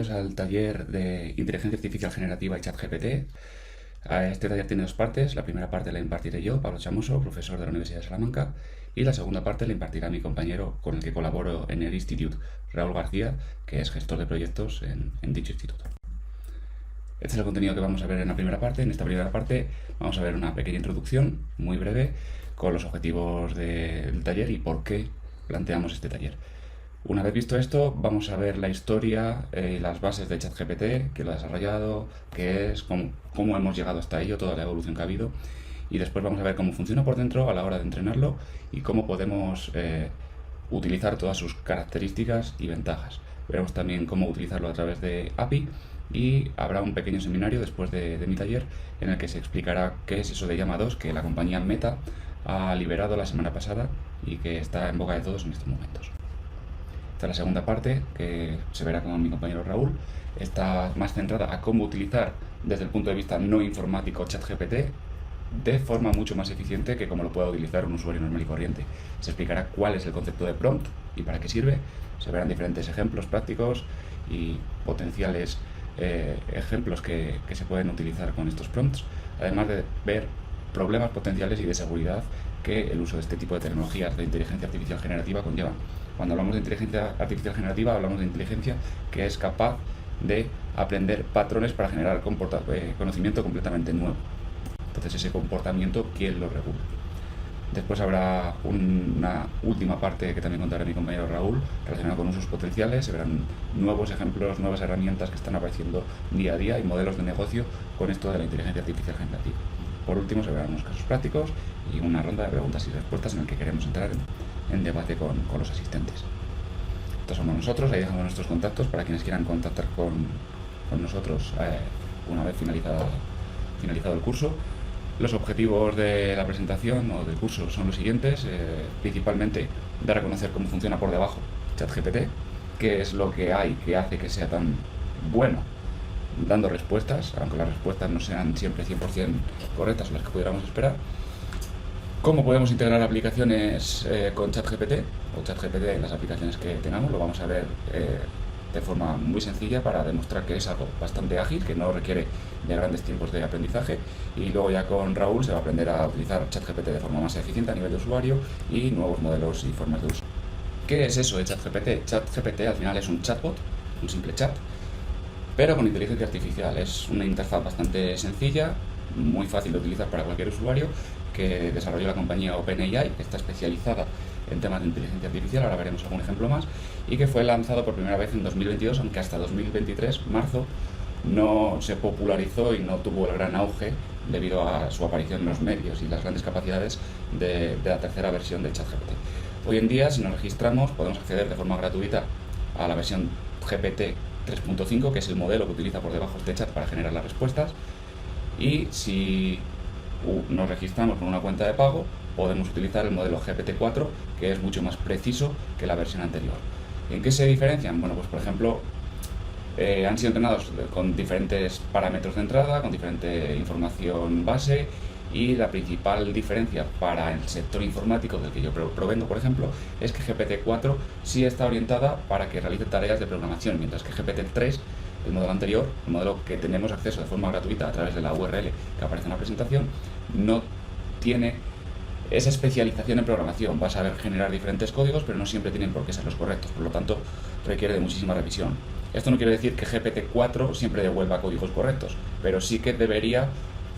Bienvenidos al taller de Inteligencia Artificial Generativa y ChatGPT. Este taller tiene dos partes. La primera parte la impartiré yo, Pablo Chamoso, profesor de la Universidad de Salamanca, y la segunda parte la impartirá mi compañero con el que colaboro en el Institute, Raúl García, que es gestor de proyectos en dicho instituto. Este es el contenido que vamos a ver en la primera parte. En esta primera parte vamos a ver una pequeña introducción, muy breve, con los objetivos del taller y por qué planteamos este taller. Una vez visto esto, vamos a ver la historia y las bases de ChatGPT, quién lo ha desarrollado, qué es, cómo hemos llegado hasta ello, toda la evolución que ha habido. Y después vamos a ver cómo funciona por dentro a la hora de entrenarlo y cómo podemos utilizar todas sus características y ventajas. Veremos también cómo utilizarlo a través de API y habrá un pequeño seminario después de mi taller en el que se explicará qué es eso de Llama 2 que la compañía Meta ha liberado la semana pasada y que está en boca de todos en estos momentos. Esta es la segunda parte, que se verá con mi compañero Raúl. Está más centrada a cómo utilizar desde el punto de vista no informático ChatGPT de forma mucho más eficiente que como lo pueda utilizar un usuario normal y corriente. Se explicará cuál es el concepto de prompt y para qué sirve. Se verán diferentes ejemplos prácticos y potenciales ejemplos que se pueden utilizar con estos prompts, además de ver problemas potenciales y de seguridad que el uso de este tipo de tecnologías de inteligencia artificial generativa conllevan. Cuando hablamos de inteligencia artificial generativa, hablamos de inteligencia que es capaz de aprender patrones para generar conocimiento completamente nuevo. Entonces, ese comportamiento, ¿quién lo regula? Después habrá una última parte que también contará mi compañero Raúl, relacionada con usos potenciales. Se verán nuevos ejemplos, nuevas herramientas que están apareciendo día a día y modelos de negocio con esto de la inteligencia artificial generativa. Por último, se verán unos casos prácticos y una ronda de preguntas y respuestas en la que queremos entrar en debate con los asistentes. Estos somos nosotros, ahí dejamos nuestros contactos para quienes quieran contactar con nosotros una vez finalizado el curso. Los objetivos de la presentación o del curso son los siguientes, principalmente dar a conocer cómo funciona por debajo ChatGPT, qué es lo que hay que hace que sea tan bueno dando respuestas, aunque las respuestas no sean siempre 100% correctas o las que pudiéramos esperar. ¿Cómo podemos integrar aplicaciones con ChatGPT o ChatGPT en las aplicaciones que tengamos? Lo vamos a ver de forma muy sencilla para demostrar que es algo bastante ágil, que no requiere de grandes tiempos de aprendizaje, y luego ya con Raúl se va a aprender a utilizar ChatGPT de forma más eficiente a nivel de usuario y nuevos modelos y formas de uso. ¿Qué es eso de ChatGPT? ChatGPT al final es un chatbot, un simple chat, pero con inteligencia artificial. Es una interfaz bastante sencilla, muy fácil de utilizar para cualquier usuario, que desarrolló la compañía OpenAI, que está especializada en temas de inteligencia artificial, ahora veremos algún ejemplo más, y que fue lanzado por primera vez en 2022, aunque hasta 2023, marzo, no se popularizó y no tuvo el gran auge debido a su aparición en los medios y las grandes capacidades de la tercera versión de ChatGPT. Hoy en día, si nos registramos, podemos acceder de forma gratuita a la versión GPT 3.5, que es el modelo que utiliza por debajo este chat para generar las respuestas, y si nos registramos con una cuenta de pago, podemos utilizar el modelo GPT-4, que es mucho más preciso que la versión anterior. ¿En qué se diferencian? Bueno, pues por ejemplo, han sido entrenados con diferentes parámetros de entrada, con diferente información base, y la principal diferencia para el sector informático del que yo provendo, por ejemplo, es que GPT-4 sí está orientada para que realice tareas de programación, mientras que GPT-3, el modelo anterior, el modelo que tenemos acceso de forma gratuita a través de la URL que aparece en la presentación, no tiene esa especialización en programación. Va a saber generar diferentes códigos, pero no siempre tienen por qué ser los correctos, por lo tanto requiere de muchísima revisión. Esto no quiere decir que GPT-4 siempre devuelva códigos correctos, pero sí que debería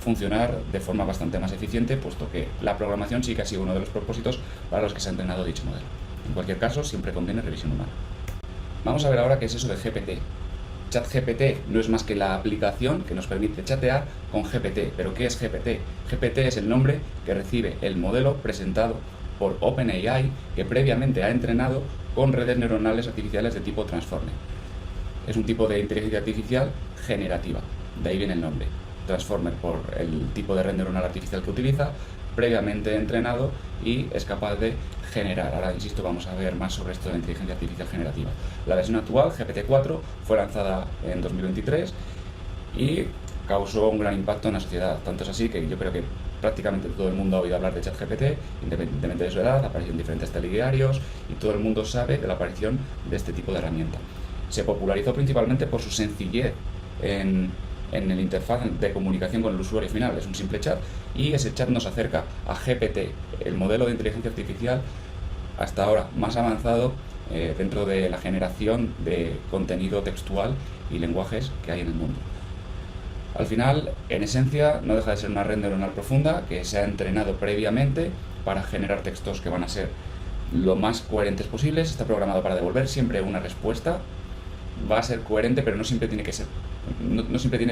funcionar de forma bastante más eficiente, puesto que la programación sí que ha sido uno de los propósitos para los que se ha entrenado dicho modelo. En cualquier caso, siempre conviene revisión humana. Vamos a ver ahora qué es eso de GPT. ChatGPT no es más que la aplicación que nos permite chatear con GPT. ¿Pero qué es GPT? GPT es el nombre que recibe el modelo presentado por OpenAI, que previamente ha entrenado con redes neuronales artificiales de tipo Transformer. Es un tipo de inteligencia artificial generativa, de ahí viene el nombre. Transformer por el tipo de red neuronal artificial que utiliza, previamente entrenado, y es capaz de generar. Ahora, insisto, vamos a ver más sobre esto de la inteligencia artificial generativa. La versión actual, GPT-4, fue lanzada en 2023 y causó un gran impacto en la sociedad. Tanto es así que yo creo que prácticamente todo el mundo ha oído hablar de ChatGPT, independientemente de su edad, apareció en diferentes telediarios y todo el mundo sabe de la aparición de este tipo de herramienta. se popularizó principalmente por su sencillez en el interfaz de comunicación con el usuario final. Es un simple chat y ese chat nos acerca a GPT, el modelo de inteligencia artificial hasta ahora más avanzado dentro de la generación de contenido textual y lenguajes que hay en el mundo. Al final, en esencia, no deja de ser una red neuronal profunda que se ha entrenado previamente para generar textos que van a ser lo más coherentes posibles. Está programado para devolver siempre una respuesta. Va a ser coherente, pero no siempre tiene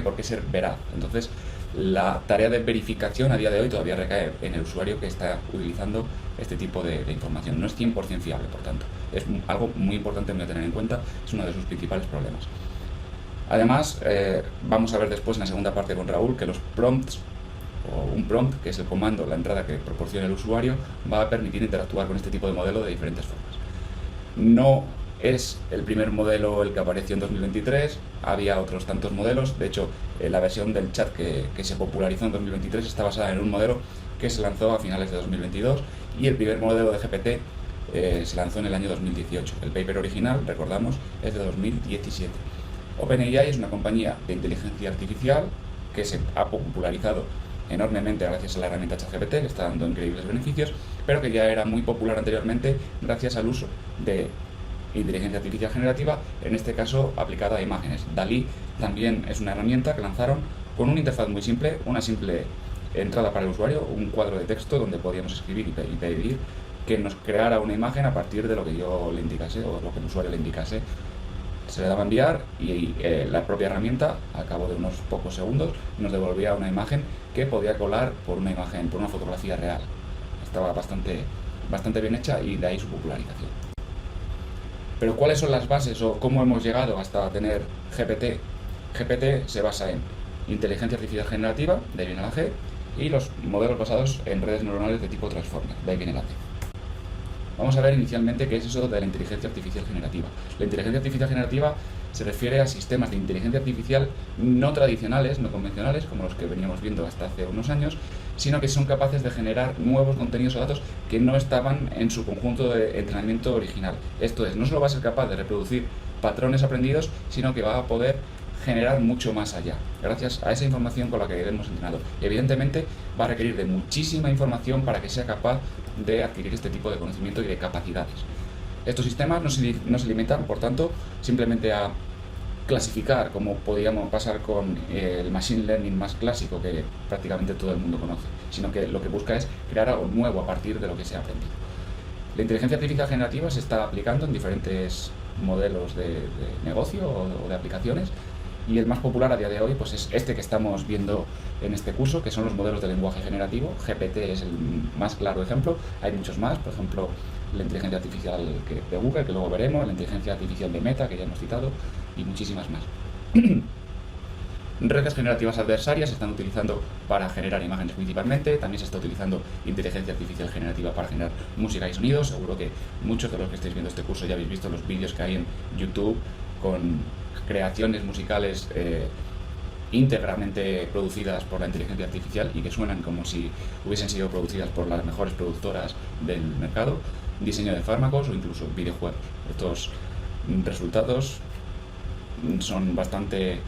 por qué ser veraz. Entonces, la tarea de verificación a día de hoy todavía recae en el usuario que está utilizando este tipo de información. No es 100% fiable, por tanto. Es algo muy importante de tener en cuenta, es uno de sus principales problemas. Además, vamos a ver después en la segunda parte con Raúl que los prompts, o un prompt, que es el comando, la entrada que proporciona el usuario, va a permitir interactuar con este tipo de modelo de diferentes formas. No es el primer modelo el que apareció en 2023, había otros tantos modelos. De hecho, la versión del chat que se popularizó en 2023 está basada en un modelo que se lanzó a finales de 2022 y el primer modelo de GPT se lanzó en el año 2018. El paper original, recordamos, es de 2017. OpenAI es una compañía de inteligencia artificial que se ha popularizado enormemente gracias a la herramienta ChatGPT, le está dando increíbles beneficios, pero que ya era muy popular anteriormente gracias al uso de inteligencia artificial generativa, en este caso aplicada a imágenes. DALL-E también es una herramienta que lanzaron con una interfaz muy simple, una simple entrada para el usuario, un cuadro de texto donde podíamos escribir y pedir que nos creara una imagen a partir de lo que yo le indicase o lo que el usuario le indicase. Se le daba a enviar y la propia herramienta, al cabo de unos pocos segundos, nos devolvía una imagen que podía colar por una fotografía real. Estaba bastante bien hecha y de ahí su popularización. Pero ¿cuáles son las bases o cómo hemos llegado hasta tener GPT? GPT se basa en inteligencia artificial generativa, de ahí viene la G, y los modelos basados en redes neuronales de tipo transformer, de ahí viene la T. Vamos a ver inicialmente qué es eso de la inteligencia artificial generativa. La inteligencia artificial generativa se refiere a sistemas de inteligencia artificial no tradicionales, no convencionales, como los que veníamos viendo hasta hace unos años, sino que son capaces de generar nuevos contenidos o datos que no estaban en su conjunto de entrenamiento original. Esto es, no solo va a ser capaz de reproducir patrones aprendidos, sino que va a poder generar mucho más allá, gracias a esa información con la que hemos entrenado. Y evidentemente va a requerir de muchísima información para que sea capaz de adquirir este tipo de conocimiento y de capacidades. Estos sistemas no se limitan, por tanto, simplemente a clasificar, como podríamos pasar con el machine learning más clásico que prácticamente todo el mundo conoce, sino que lo que busca es crear algo nuevo a partir de lo que se ha aprendido. La inteligencia artificial generativa se está aplicando en diferentes modelos de negocio o de aplicaciones, y el más popular a día de hoy pues es este que estamos viendo en este curso, que son los modelos de lenguaje generativo. GPT es el más claro ejemplo, hay muchos más, por ejemplo la inteligencia artificial de Google, que luego veremos, la inteligencia artificial de Meta, que ya hemos citado, y muchísimas más. Redes generativas adversarias se están utilizando para generar imágenes principalmente, también se está utilizando inteligencia artificial generativa para generar música y sonidos. Seguro que muchos de los que estáis viendo este curso ya habéis visto los vídeos que hay en YouTube con creaciones musicales íntegramente producidas por la inteligencia artificial y que suenan como si hubiesen sido producidas por las mejores productoras del mercado, diseño de fármacos o incluso videojuegos. Estos resultados son bastante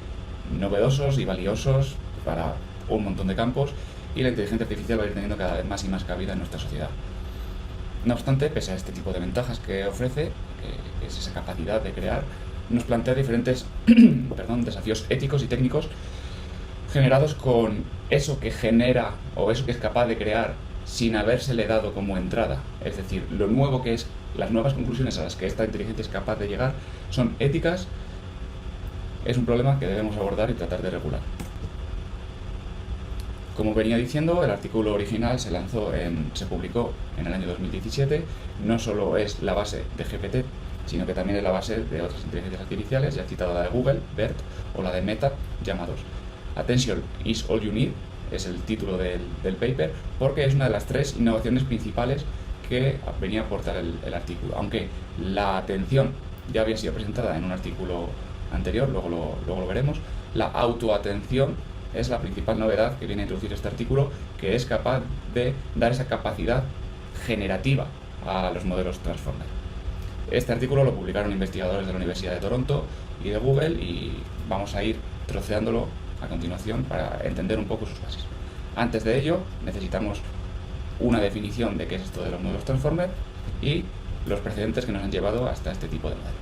novedosos y valiosos para un montón de campos, y la inteligencia artificial va a ir teniendo cada vez más y más cabida en nuestra sociedad. No obstante, pese a este tipo de ventajas que ofrece, que es esa capacidad de crear, nos plantea diferentes desafíos éticos y técnicos generados con eso que genera o eso que es capaz de crear sin habérsele dado como entrada. Es decir, lo nuevo que es, las nuevas conclusiones a las que esta inteligencia es capaz de llegar son éticas. Es un problema que debemos abordar y tratar de regular. Como venía diciendo, el artículo original se publicó en el año 2017. No solo es la base de GPT, sino que también es la base de otras inteligencias artificiales. Ya he citado la de Google, BERT, o la de Meta, llamados Attention is all you need, es el título del paper, porque es una de las 3 innovaciones principales que venía a aportar el artículo. Aunque la atención ya había sido presentada en un artículo anterior, luego lo veremos, la autoatención es la principal novedad que viene a introducir este artículo, que es capaz de dar esa capacidad generativa a los modelos Transformer. Este artículo lo publicaron investigadores de la Universidad de Toronto y de Google y vamos a ir troceándolo a continuación para entender un poco sus bases. Antes de ello, necesitamos una definición de qué es esto de los modelos Transformer y los precedentes que nos han llevado hasta este tipo de modelos.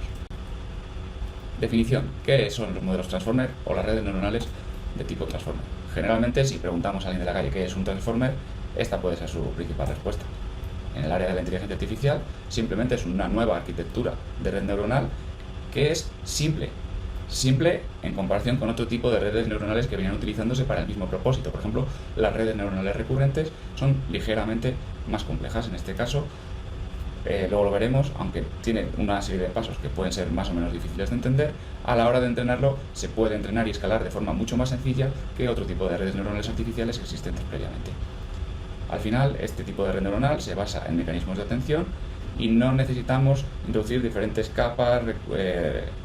Definición: ¿qué son los modelos Transformer o las redes neuronales de tipo Transformer? Generalmente, si preguntamos a alguien de la calle qué es un Transformer, esta puede ser su principal respuesta. En el área de la inteligencia artificial, simplemente es una nueva arquitectura de red neuronal que es simple en comparación con otro tipo de redes neuronales que venían utilizándose para el mismo propósito. Por ejemplo, las redes neuronales recurrentes son ligeramente más complejas. En este caso, luego lo veremos, aunque tiene una serie de pasos que pueden ser más o menos difíciles de entender, a la hora de entrenarlo se puede entrenar y escalar de forma mucho más sencilla que otro tipo de redes neuronales artificiales existentes previamente. Al final, este tipo de red neuronal se basa en mecanismos de atención y no necesitamos introducir diferentes capas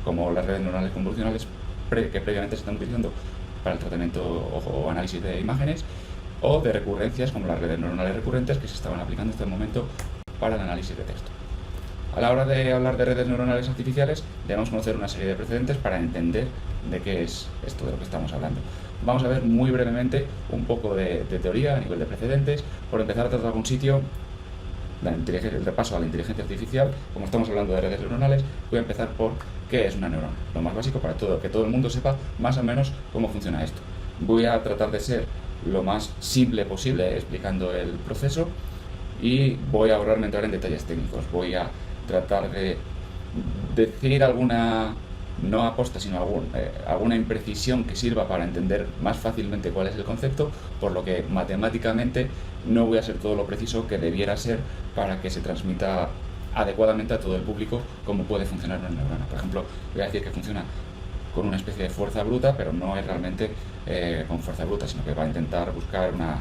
como las redes neuronales convolucionales que previamente se están utilizando para el tratamiento o análisis de imágenes, o de recurrencias como las redes neuronales recurrentes que se estaban aplicando hasta el momento para el análisis de texto. A la hora de hablar de redes neuronales artificiales debemos conocer una serie de precedentes para entender de qué es esto de lo que estamos hablando. Vamos a ver muy brevemente un poco de teoría a nivel de precedentes. Por empezar a tratar algún sitio, el repaso a la inteligencia artificial. Como estamos hablando de redes neuronales, voy a empezar por qué es una neurona, lo más básico para que todo el mundo sepa más o menos cómo funciona esto. Voy a tratar de ser lo más simple posible explicando el proceso y voy a ahorrarme entrar en detalles técnicos. Voy a tratar de decir alguna, no aposta, sino alguna imprecisión que sirva para entender más fácilmente cuál es el concepto, por lo que matemáticamente no voy a ser todo lo preciso que debiera ser para que se transmita adecuadamente a todo el público cómo puede funcionar una neurona. Por ejemplo, voy a decir que funciona con una especie de fuerza bruta, pero no es realmente con fuerza bruta, sino que va a intentar buscar una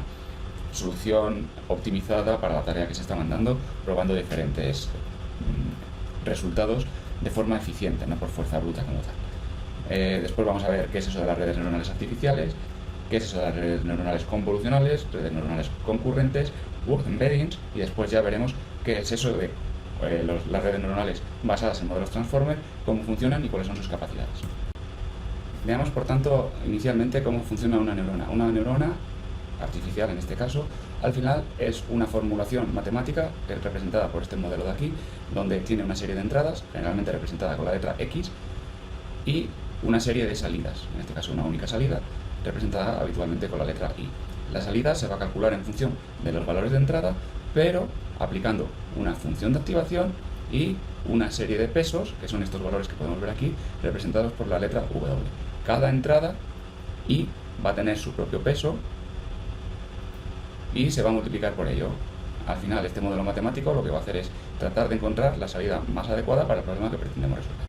solución optimizada para la tarea que se está mandando, probando diferentes resultados de forma eficiente, no por fuerza bruta como tal. Después vamos a ver qué es eso de las redes neuronales artificiales, qué es eso de las redes neuronales convolucionales, redes neuronales concurrentes, word embeddings, y después ya veremos qué es eso de las redes neuronales basadas en modelos Transformer, cómo funcionan y cuáles son sus capacidades. Veamos, por tanto, inicialmente cómo funciona una neurona. Una neurona artificial, en este caso, al final es una formulación matemática que es representada por este modelo de aquí, donde tiene una serie de entradas, generalmente representada con la letra X, y una serie de salidas, en este caso una única salida, representada habitualmente con la letra Y. La salida se va a calcular en función de los valores de entrada, pero aplicando una función de activación y una serie de pesos, que son estos valores que podemos ver aquí, representados por la letra W. Cada entrada Y va a tener su propio peso y se va a multiplicar por ello. Al final, este modelo matemático lo que va a hacer es tratar de encontrar la salida más adecuada para el problema que pretendemos resolver.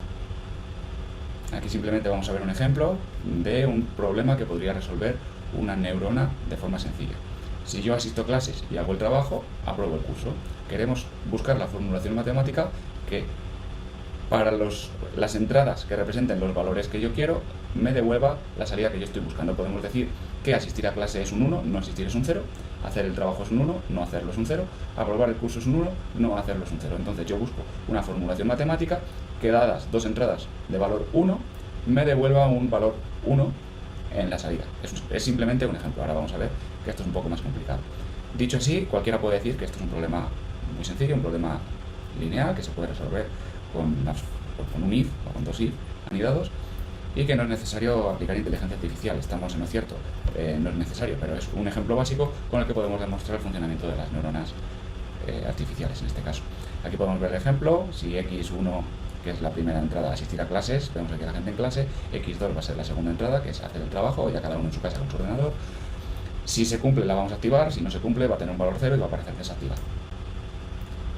Aquí simplemente vamos a ver un ejemplo de un problema que podría resolver una neurona de forma sencilla. Si yo asisto a clases y hago el trabajo, apruebo el curso. Queremos buscar la formulación matemática que para las entradas que representen los valores que yo quiero, me devuelva la salida que yo estoy buscando. Podemos decir que asistir a clase es un 1, no asistir es un 0, hacer el trabajo es un 1, no hacerlo es un 0, aprobar el curso es un 1, no hacerlo es un 0. Entonces yo busco una formulación matemática que, dadas dos entradas de valor 1, me devuelva un valor 1 en la salida. Es simplemente un ejemplo. Ahora vamos a ver que esto es un poco más complicado. Dicho así, cualquiera puede decir que esto es un problema muy sencillo, un problema lineal que se puede resolver con un if o con dos if anidados, y que no es necesario aplicar inteligencia artificial. Estamos en lo cierto, no es necesario, pero es un ejemplo básico con el que podemos demostrar el funcionamiento de las neuronas artificiales en este caso. Aquí podemos ver el ejemplo. Si x1, que es la primera entrada, asistir a clases, vemos aquí a la gente en clase, x2 va a ser la segunda entrada, que es hacer el trabajo, ya cada uno en su casa con su ordenador. Si se cumple la vamos a activar, si no se cumple va a tener un valor 0 y va a aparecer desactivado.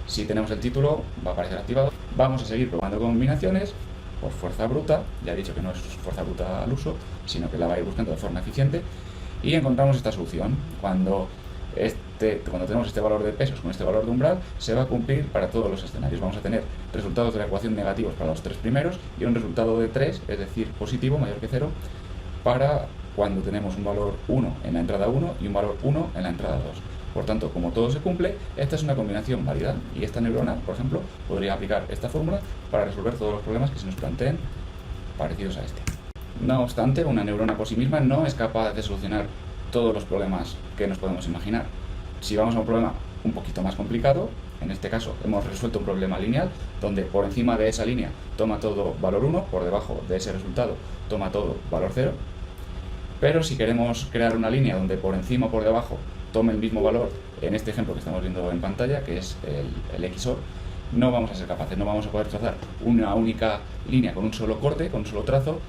Si tenemos el título, va a aparecer activado. Vamos a seguir probando combinaciones por fuerza bruta. Ya he dicho que no es fuerza bruta al uso, sino que la va a ir buscando de forma eficiente, y encontramos esta solución. Cuando tenemos este valor de pesos con este valor de umbral, se va a cumplir para todos los escenarios. Vamos a tener resultados de la ecuación negativos para los tres primeros y un resultado de 3, es decir, positivo, mayor que 0, para cuando tenemos un valor 1 en la entrada 1 y un valor 1 en la entrada 2. Por tanto, como todo se cumple, esta es una combinación válida y esta neurona, por ejemplo, podría aplicar esta fórmula para resolver todos los problemas que se nos planteen parecidos a este. No obstante, una neurona por sí misma no es capaz de solucionar todos los problemas que nos podemos imaginar. Si vamos a un problema un poquito más complicado, en este caso hemos resuelto un problema lineal, donde por encima de esa línea toma todo valor 1, por debajo de ese resultado toma todo valor 0, pero si queremos crear una línea donde por encima o por debajo tome el mismo valor, en este ejemplo que estamos viendo en pantalla, que es el XOR, no vamos a ser capaces, no vamos a poder trazar una única línea con un solo corte, con un solo trazo,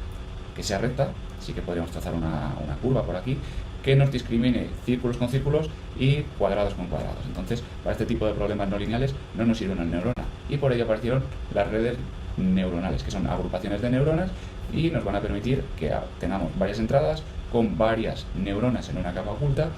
que sea recta. Sí que podríamos trazar una curva por aquí, que nos discrimine círculos con círculos y cuadrados con cuadrados. Entonces, para este tipo de problemas no lineales no nos sirve una neurona, y por ello aparecieron las redes neuronales, que son agrupaciones de neuronas y nos van a permitir que tengamos varias entradas con varias neuronas en una capa oculta